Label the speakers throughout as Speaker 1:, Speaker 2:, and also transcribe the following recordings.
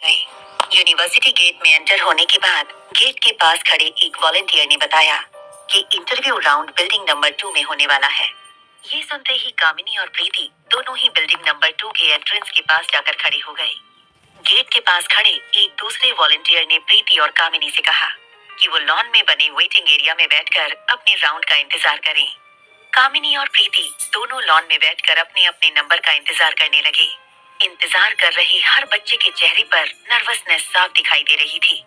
Speaker 1: गई। University gate में enter होने के बाद गेट के पास खड़े एक वॉलंटियर ने बताया कि इंटरव्यू राउंड बिल्डिंग नंबर 2 में होने वाला है। ये सुनते ही कामिनी और प्रीति दोनों ही बिल्डिंग नंबर 2 के एंट्रेंस के पास जाकर खड़ी हो गई। गेट के पास खड़े एक दूसरे वॉलंटियर ने प्रीति और कामिनी से कहा कि वो लॉन में बने वेटिंग एरिया में बैठकर अपने राउंड का इंतजार करें। कामिनी और प्रीति दोनों लॉन में बैठकर अपने अपने नंबर का इंतजार करने लगे। इंतजार कर रहे हर बच्चे के चेहरे पर नर्वसनेस साफ दिखाई दे रही थी,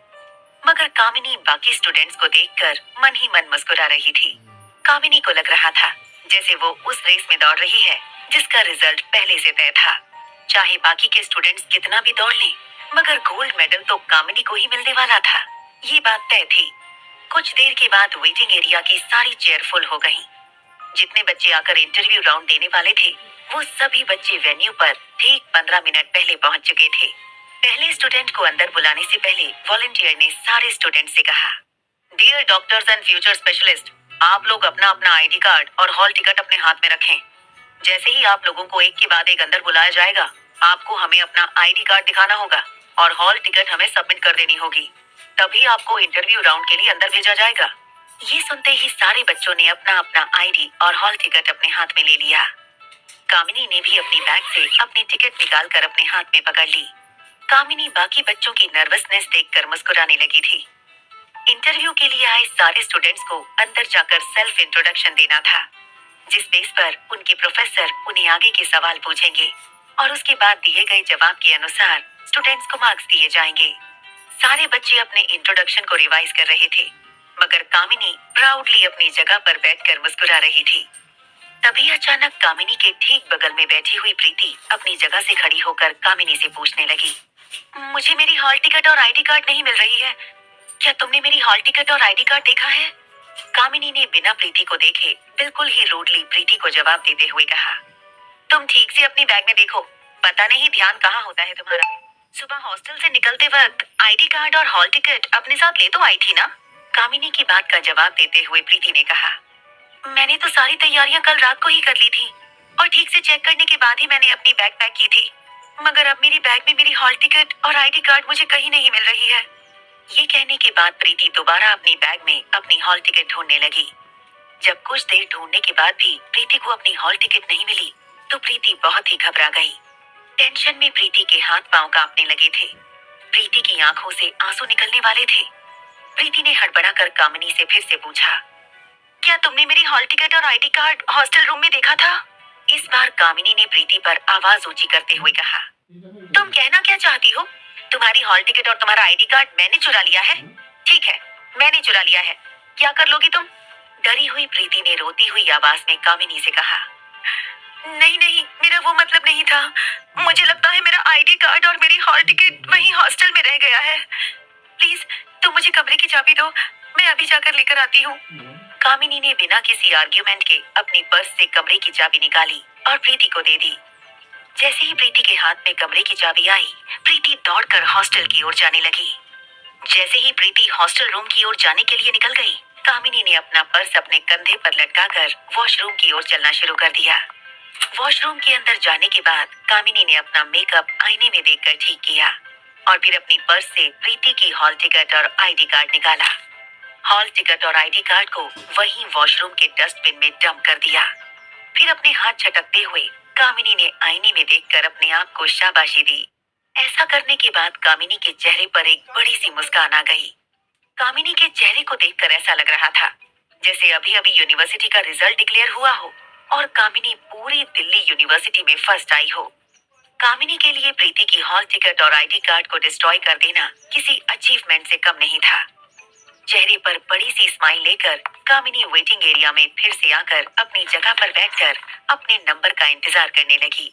Speaker 1: मगर कामिनी बाकी स्टूडेंट्स को देखकर मन ही मन मुस्कुरा रही थी। कामिनी को लग रहा था जैसे वो उस रेस में दौड़ रही है जिसका रिजल्ट पहले से तय था। चाहे बाकी के स्टूडेंट्स कितना भी दौड़ लें, मगर गोल्ड मेडल तो कामिनी को ही मिलने वाला था, ये बात तय थी। कुछ देर के बाद वेटिंग एरिया की सारी चेयर फुल हो गईं। जितने बच्चे आकर इंटरव्यू राउंड देने वाले थे, वो सभी बच्चे वेन्यू पर ठीक 15 मिनट पहले पहुंच चुके थे। पहले स्टूडेंट को अंदर बुलाने से पहले वॉलंटियर ने सारे स्टूडेंट से कहा, dear doctors and future specialist, आप लोग अपना अपना आईडी कार्ड और हॉल टिकट अपने हाथ में रखें। जैसे ही आप लोगों को एक के बाद एक अंदर बुलाया जाएगा, आपको हमें अपना आईडी कार्ड दिखाना होगा और हॉल टिकट हमें सबमिट कर देनी होगी। तभी आपको इंटरव्यू राउंड के लिए अंदर भेजा जाएगा। ये सुनते ही सारे बच्चों ने अपना अपना आईडी और हॉल टिकट अपने हाथ में ले लिया। कामिनी ने भी अपनी बैग से अपनी टिकट निकालकर अपने हाथ में पकड़ ली। कामिनी बाकी बच्चों की नर्वसनेस देखकर मुस्कुराने लगी थी। इंटरव्यू के लिए आए सारे स्टूडेंट्स को अंदर जाकर सेल्फ इंट्रोडक्शन देना था, जिस बेस पर उनके प्रोफेसर उन्हें आगे के सवाल पूछेंगे और उसके बाद दिए गए जवाब के अनुसार स्टूडेंट्स को मार्क्स दिए जाएंगे। सारे बच्चे अपने इंट्रोडक्शन को रिवाइज कर रहे थे, मगर कामिनी प्राउडली अपनी जगह पर बैठकर मुस्कुरा रही थी। तभी अचानक कामिनी के ठीक बगल में बैठी हुई प्रीति अपनी जगह से खड़ी होकर कामिनी से पूछने लगी, मुझे मेरी हॉल टिकट और आईडी कार्ड नहीं मिल रही है, क्या तुमने मेरी हॉल टिकट और आईडी कार्ड देखा है? कामिनी ने बिना प्रीति को देखे बिल्कुल ही रूडली प्रीति को जवाब देते हुए कहा, तुम ठीक से अपनी बैग में देखो, पता नहीं ध्यान कहाँ होता है तुम्हारा। सुबह हॉस्टल से निकलते वक्त आईडी कार्ड और हॉल टिकट अपने साथ ले तो आई थी ना? कामिनी की बात का जवाब देते हुए प्रीति ने कहा, मैंने तो सारी तैयारियां कल रात को ही कर ली थी और ठीक से चेक करने के बाद ही मैंने अपनी बैग पैक की थी, मगर अब मेरी बैग में मेरी हॉल टिकट और आईडी कार्ड मुझे कहीं नहीं मिल रही है। ये कहने के बाद प्रीति दोबारा अपनी बैग में अपनी हॉल टिकट ढूंढने लगी। जब कुछ देर ढूंढने के बाद भी प्रीति को अपनी हॉल टिकट नहीं मिली, तो प्रीति बहुत ही घबरा गई। टेंशन में प्रीति के हाथ पांव कांपने लगे थे। प्रीति की आंखों से आंसू निकलने वाले थे। प्रीति ने हड़बड़ाकर कामिनी से फिर से पूछा, क्या तुमने मेरी हॉल टिकट और आईडी कार्ड हॉस्टल रूम में देखा था? इस बार कामिनी ने प्रीति पर आवाज ऊंची करते हुए कहा, तुम कहना क्या चाहती हो? तुम्हारी हॉल टिकट और तुम्हारा आईडी कार्ड मैंने चुरा लिया है? ठीक है, मैंने चुरा लिया है, क्या कर लोगी तुम? डरी हुई प्रीति ने रोती हुई आवाज में कामिनी से कहा, नहीं नहीं, मेरा वो मतलब नहीं था। मुझे लगता है मेरा आईडी कार्ड और मेरी हॉल टिकट वहीं हॉस्टल में रह गया है। प्लीज तुम मुझे कमरे की चाबी दो, मैं अभी जाकर लेकर आती हूँ। कामिनी ने बिना किसी आर्ग्यूमेंट के अपनी पर्स से कमरे की चाबी निकाली और प्रीति को दे दी। जैसे ही प्रीति के हाथ में कमरे की चाबी आई, प्रीति दौड़कर हॉस्टल की ओर जाने लगी। जैसे ही प्रीति हॉस्टल रूम की ओर जाने के लिए निकल गई, कामिनी ने अपना पर्स अपने कंधे पर लटकाकर वॉशरूम की ओर चलना शुरू कर दिया। वॉशरूम के अंदर जाने के बाद कामिनी ने अपना मेकअप आईने में देखकर ठीक किया और फिर अपनी पर्स से प्रीति की हॉल टिकट और आईडी कार्ड निकाला। हॉल टिकट और आईडी कार्ड को वहीं वॉशरूम के डस्टबिन में डंप कर दिया। फिर अपने हाथ झटकते हुए कामिनी ने आईने में देखकर अपने आप को शाबाशी दी। ऐसा करने के बाद कामिनी के चेहरे पर एक बड़ी सी मुस्कान आ गई। कामिनी के चेहरे को देखकर ऐसा लग रहा था जैसे अभी अभी यूनिवर्सिटी का रिजल्ट डिक्लेयर हुआ हो और कामिनी पूरी दिल्ली यूनिवर्सिटी में फर्स्ट आई हो। कामिनी के लिए प्रीति की हॉल टिकट और आईडी कार्ड को डिस्ट्रॉय कर देना किसी अचीवमेंट से कम नहीं था। चेहरे पर बड़ी सी स्माइल लेकर कामिनी वेटिंग एरिया में फिर से आकर अपनी जगह पर बैठकर अपने नंबर का इंतजार करने लगी।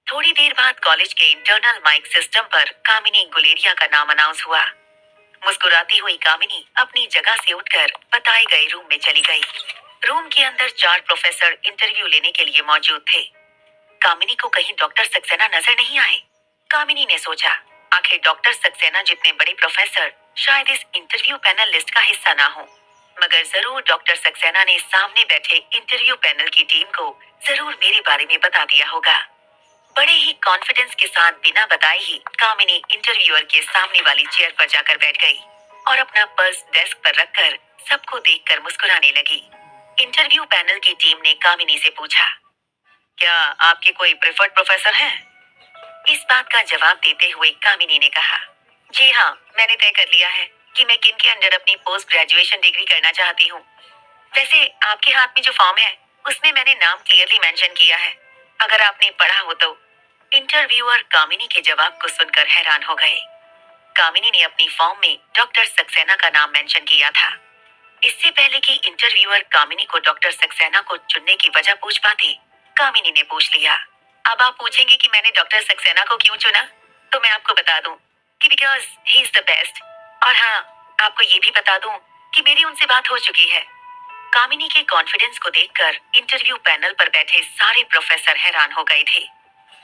Speaker 1: थोड़ी देर बाद कॉलेज के इंटरनल माइक सिस्टम पर कामिनी गुलेरिया का नाम अनाउंस हुआ। मुस्कुराती हुई कामिनी अपनी जगह से उठकर बताए गए रूम में चली गई। रूम के अंदर 4 प्रोफेसर इंटरव्यू लेने के लिए मौजूद थे। कामिनी को कहीं डॉक्टर सक्सेना नजर नहीं आए। कामिनी ने सोचा, आखिर डॉक्टर सक्सेना जितने बड़े प्रोफेसर शायद इस इंटरव्यू पैनल लिस्ट का हिस्सा ना हो, मगर जरूर डॉक्टर सक्सेना ने सामने बैठे इंटरव्यू पैनल की टीम को जरूर मेरे बारे में बता दिया होगा। बड़े ही कॉन्फिडेंस के साथ बिना बताए ही कामिनी इंटरव्यूअर के सामने वाली चेयर पर जाकर बैठ गई और अपना पर्स डेस्क पर रखकर सबको देखकर मुस्कुराने लगी। इंटरव्यू पैनल की टीम ने कामिनी से पूछा, क्या आपके कोई प्रेफर्ड प्रोफेसर हैं? इस बात का जवाब देते हुए कामिनी ने कहा, जी हाँ, मैंने तय कर लिया है कि मैं किन के अंडर अपनी पोस्ट ग्रेजुएशन डिग्री करना चाहती हूँ। वैसे आपके हाथ में जो फॉर्म है उसमें मैंने नाम क्लियरली मेंशन किया है, अगर आपने पढ़ा हो तो। इंटरव्यूअर कामिनी के जवाब को सुनकर हैरान हो गए। कामिनी ने अपनी फॉर्म में डॉक्टर सक्सेना का नाम मेंशन किया था। इससे पहले कि इंटरव्यूअर कामिनी को डॉक्टर सक्सेना को चुनने की वजह पूछ पाती, कामिनी ने पूछ लिया, अब आप पूछेंगे कि मैंने डॉक्टर सक्सेना को क्यों चुना? तो मैं आपको बता दूं कि because he is the best. और हाँ, आपको ये भी बता दूं कि मेरी उनसे बात हो चुकी है। कामिनी के कॉन्फिडेंस को देखकर इंटरव्यू पैनल पर बैठे सारे प्रोफेसर हैरान हो गए थे।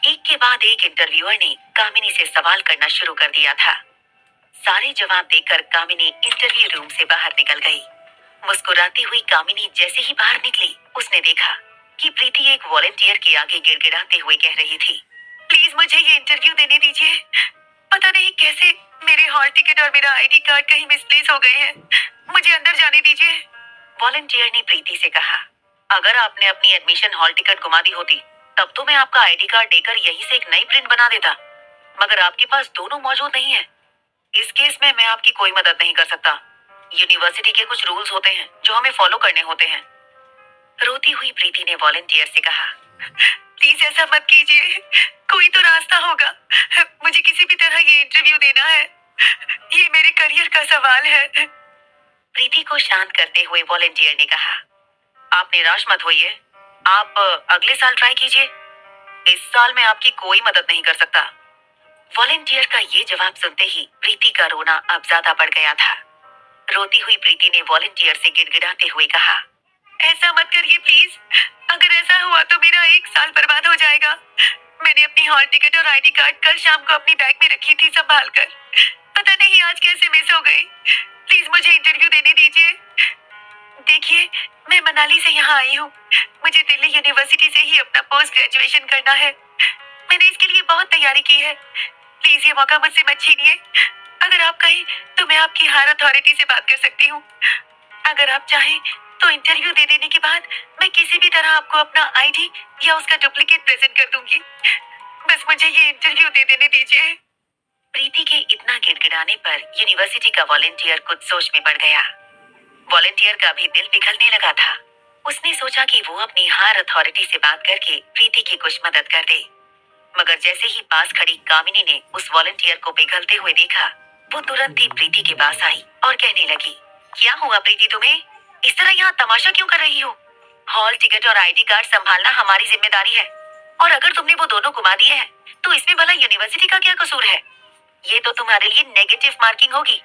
Speaker 1: एक के बाद एक इंटरव्यूअर ने कामिनी से सवाल करना शुरू कर दिया था। सारे जवाब देकर कामिनी इंटरव्यू रूम से बाहर निकल गई। मुस्कुराती हुई कामिनी जैसे ही बाहर निकली, उसने देखा कि प्रीति एक वॉलेंटियर के आगे गिड़गिड़ाते हुए कह रही थी, प्लीज मुझे ये इंटरव्यू देने दीजिए। पता नहीं कैसे मेरे हॉल टिकट और मेरा आईडी कार्ड कहीं मिसप्लेस हो गए हैं। मुझे अंदर जाने दीजिए। वॉलेंटियर ने प्रीति से कहा, अगर आपने अपनी एडमिशन हॉल टिकट गुमा दी होती तब तो मैं आपका आईडी कार्ड देकर यहीं से एक नई प्रिंट बना देता, मगर आपके पास दोनों मौजूद नहीं है। इस केस में मैं आपकी कोई मदद नहीं कर सकता। यूनिवर्सिटी के कुछ रूल्स होते हैं जो हमें फॉलो करने होते हैं। रोती हुई प्रीति ने वॉलेंटियर से कहा, प्लीज ऐसा मत कीजिए, कोई तो रास्ता होगा। मुझे किसी भी तरह ये इंटरव्यू देना है, ये मेरे करियर का सवाल है। प्रीति को शांत करते हुए वॉलेंटियर ने कहा, आप निराश मत होइए, आप अगले साल ट्राई कीजिए। इस साल मैं आपकी कोई मदद नहीं कर सकता। वॉलेंटियर का ये जवाब सुनते ही प्रीति का रोना अब ज्यादा बढ़ गया था। रोती हुई प्रीति ने वॉलेंटियर से गिड़गिड़ाते हुए कहा, ऐसा मत करिए प्लीज, अगर ऐसा हुआ तो मेरा एक साल बर्बाद हो जाएगा। मैंने अपनी हॉल टिकट और आईडी कार्ड कल शाम को अपनी बैग में रखी थी संभाल कर, पता नहीं आज कैसे मिस हो गई। प्लीज मुझे इंटरव्यू देने दीजिए। देखिए, मैं मनाली से यहाँ आई हूँ, मुझे दिल्ली यूनिवर्सिटी से ही अपना पोस्ट ग्रेजुएशन करना है। मैंने इसके लिए बहुत तैयारी की है, प्लीज ये मौका मुझसे मत छीनिए। अगर आप कहें तो मैं आपकी हायर अथॉरिटी से बात कर सकती हूँ। अगर आप चाहें तो इंटरव्यू दे देने के बाद मैं किसी भी तरह आपको अपना आईडी या उसका डुप्लीकेट प्रेजेंट कर दूंगी। बस मुझे ये इंटरव्यू दे देने दीजिए। प्रीति के इतना गिड़गिड़ाने पर यूनिवर्सिटी का वॉलेंटियर कुछ सोच में पड़ गया। वॉलेंटियर का भी दिल पिघलने लगा था। उसने सोचा कि वो अपनी हायर अथॉरिटी से बात करके प्रीति की कुछ मदद कर दे, मगर जैसे ही पास खड़ी कामिनी ने उस वॉलेंटियर को पिघलते हुए देखा, वो तुरंत ही प्रीति के पास आई और कहने लगी, क्या हुआ प्रीति तुम्हें? इस तरह यहाँ तमाशा क्यों कर रही हो? हॉल टिकट और आईडी कार्ड संभालना हमारी जिम्मेदारी है, और अगर तुमने वो दोनों गुमा दिए हैं तो इसमें भला यूनिवर्सिटी का क्या कसूर है? ये तो तुम्हारे लिए नेगेटिव मार्किंग होगी,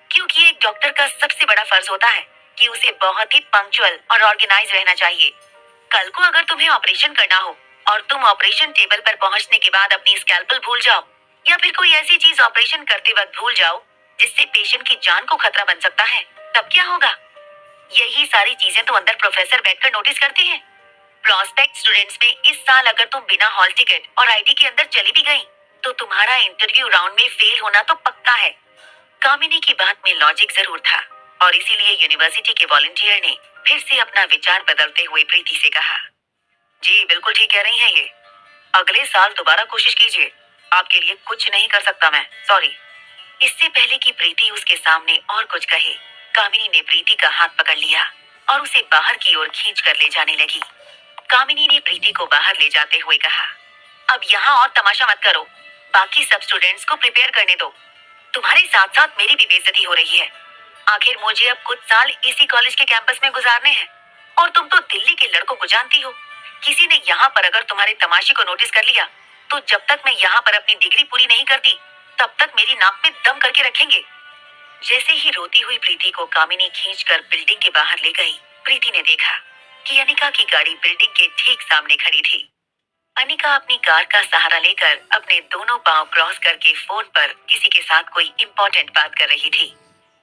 Speaker 1: क्योंकि एक डॉक्टर का सबसे बड़ा फर्ज होता है कि उसे बहुत ही पंक्चुअल और ऑर्गेनाइज रहना चाहिए। कल को अगर तुम्हें ऑपरेशन करना हो और तुम ऑपरेशन टेबल पर पहुंचने के बाद अपनी स्कैल्पल भूल जाओ, या फिर कोई ऐसी चीज ऑपरेशन करते वक्त भूल जाओ जिससे पेशेंट की जान को खतरा बन सकता है, तब क्या होगा? यही सारी चीजें तो अंदर प्रोफेसर बैठकर नोटिस करते हैं। प्रोस्पेक्ट स्टूडेंट्स में इस साल अगर तुम बिना हॉल टिकट और आईडी के अंदर चली भी गई तो तुम्हारा इंटरव्यू राउंड में फेल होना तो पक्का है। कामिनी की बात में लॉजिक जरूर था, और इसीलिए यूनिवर्सिटी के वॉलंटियर ने फिर से अपना विचार बदलते हुए प्रीति से कहा, जी बिल्कुल ठीक कह रही हैं ये, अगले साल दोबारा कोशिश कीजिए, आपके लिए कुछ नहीं कर सकता मैं, सॉरी। इससे पहले कि प्रीति उसके सामने और कुछ कहे, कामिनी ने प्रीति का हाथ पकड़ लिया और उसे बाहर की ओर खींच कर ले जाने लगी। कामिनी ने प्रीति को बाहर ले जाते हुए कहा, अब यहाँ और तमाशा मत करो, बाकी सब स्टूडेंट्स को प्रिपेयर करने दो। तुम्हारे साथ साथ मेरी भी बेइज्जती हो रही है। आखिर मुझे अब कुछ साल इसी कॉलेज के कैंपस में गुजारने हैं, और तुम तो दिल्ली के लड़कों को जानती हो। किसी ने यहाँ पर अगर तुम्हारे तमाशे को नोटिस कर लिया तो जब तक मैं यहाँ पर अपनी डिग्री पूरी नहीं करती तब तक मेरी नाक में दम करके रखेंगे। जैसे ही रोती हुई प्रीति को कामिनी खींचकर बिल्डिंग के बाहर ले गई, प्रीति ने देखा कि अनिका की गाड़ी बिल्डिंग के ठीक सामने खड़ी थी। अनिका अपनी कार का सहारा लेकर अपने दोनों पांव क्रॉस करके फोन पर किसी के साथ कोई इम्पोर्टेंट बात कर रही थी।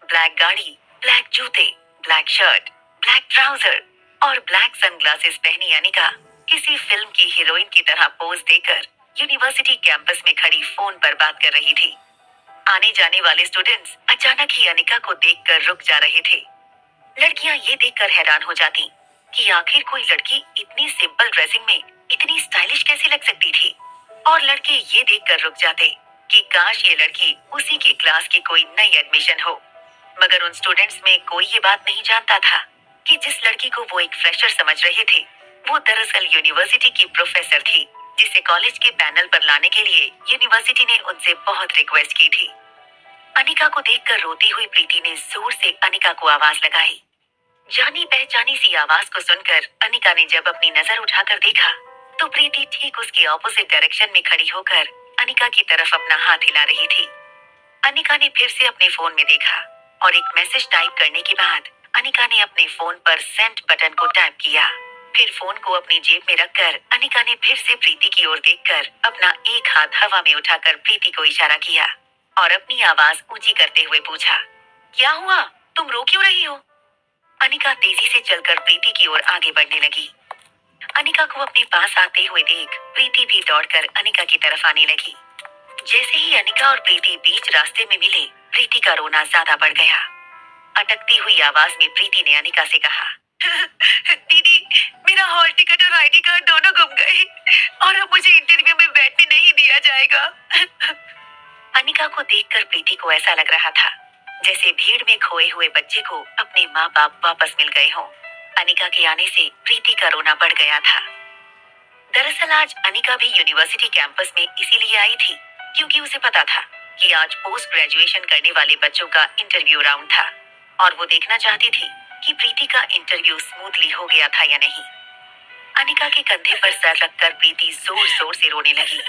Speaker 1: ब्लैक गाड़ी, ब्लैक जूते, ब्लैक शर्ट, ब्लैक ट्राउजर और ब्लैक सनग्लासेस पहनी अनिका किसी फिल्म की हीरोइन की तरह पोज देकर यूनिवर्सिटी कैंपस में खड़ी फोन पर बात कर रही थी। आने जाने वाले स्टूडेंट्स अचानक ही अनिका को देखकर रुक जा रहे थे। लड़कियां ये देखकर हैरान हो जाती कि आखिर कोई लड़की इतनी सिंपल ड्रेसिंग में इतनी स्टाइलिश कैसे लग सकती थी, और लड़के ये देखकर रुक जाते कि काश ये लड़की उसी की क्लास की कोई नई एडमिशन हो। मगर उन स्टूडेंट्स में कोई ये बात नहीं जानता था कि जिस लड़की को वो एक फ्रेशर समझ रहे थे, वो दरअसल यूनिवर्सिटी की प्रोफेसर थी, जिसे कॉलेज के पैनल पर लाने के लिए यूनिवर्सिटी ने उनसे बहुत रिक्वेस्ट की थी। अनिका को देखकर रोती हुई प्रीति ने जोर से अनिका को आवाज लगाई। जानी पहचानी सी आवाज को सुनकर अनिका ने जब अपनी नजर उठाकर देखा, तो प्रीति ठीक उसके ऑपोजिट डायरेक्शन में खड़ी होकर अनिका की तरफ अपना हाथ हिला रही थी। अनिका ने फिर से अपने फोन में देखा और एक मैसेज टाइप करने के बाद अनिका ने अपने फोन पर सेंड बटन को टैप किया। फिर फोन को अपनी जेब में रखकर अनिका ने फिर से प्रीति की ओर देखकर अपना एक हाथ हवा में उठाकर प्रीति को इशारा किया और अपनी आवाज ऊंची करते हुए पूछा, क्या हुआ, तुम रो क्यों रही हो? अनिका तेजी से चलकर प्रीति की ओर आगे बढ़ने लगी। अनिका को अपने पास आते हुए देख प्रीति भी दौड़कर अनिका की तरफ आने लगी। जैसे ही अनिका और प्रीति बीच रास्ते में मिले, प्रीति का रोना ज्यादा बढ़ गया। अटकती हुई आवाज में प्रीति ने अनिका से कहा, दीदी, मेरा हॉल टिकट और आईडी कार्ड दोनों गुम गए और अब मुझे इंटरव्यू में बैठने नहीं दिया जाएगा। अनिका को देखकर प्रीति को ऐसा लग रहा था जैसे भीड़ में खोए हुए बच्चे को अपने माँ बाप वापस मिल गए हों। अनिका के आने से प्रीति का रोना बढ़ गया था। दरअसल आज अनिका भी यूनिवर्सिटी कैंपस में इसीलिए आई थी क्योंकि उसे पता था कि आज पोस्ट ग्रेजुएशन करने वाले बच्चों का इंटरव्यू राउंड था और वो देखना चाहती थी कि प्रीति का इंटरव्यू स्मूथली हो गया था या नहीं। अनिका के कंधे पर सर रखकर प्रीति जोर जोर से रोने लगी।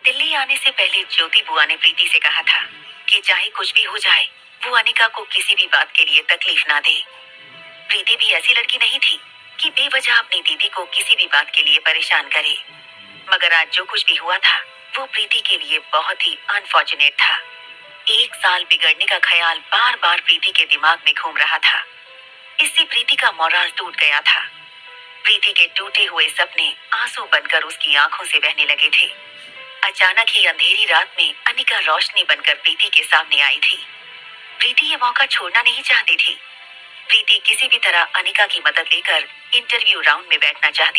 Speaker 1: दिल्ली आने से पहले ज्योति बुआ ने प्रीति से कहा था कि चाहे कुछ भी हो जाए, वो अनिका को किसी भी बात के लिए तकलीफ ना दे। प्रीति भी ऐसी लड़की नहीं थी कि बेवजह अपनी दीदी को किसी भी बात के लिए परेशान करे। मगर आज जो कुछ भी हुआ था वो प्रीति के लिए बहुत ही अनफॉर्चुनेट था। एक साल बिगड़ने का ख्याल बार बार प्रीति के दिमाग में घूम रहा था। इससे प्रीति का मोराल टूट गया था। प्रीति के टूटे हुए सपने आंसू बनकर उसकी आंखों से बहने लगे थे। अचानक ही अंधेरी रात में अनिका रोशनी बनकर प्रीति के सामने आई थी। प्रीति ये मौका छोड़ना नहीं चाहती थी। प्रीति किसी भी तरह अनिका की मदद लेकर इंटरव्यू राउंड में बैठना चाहती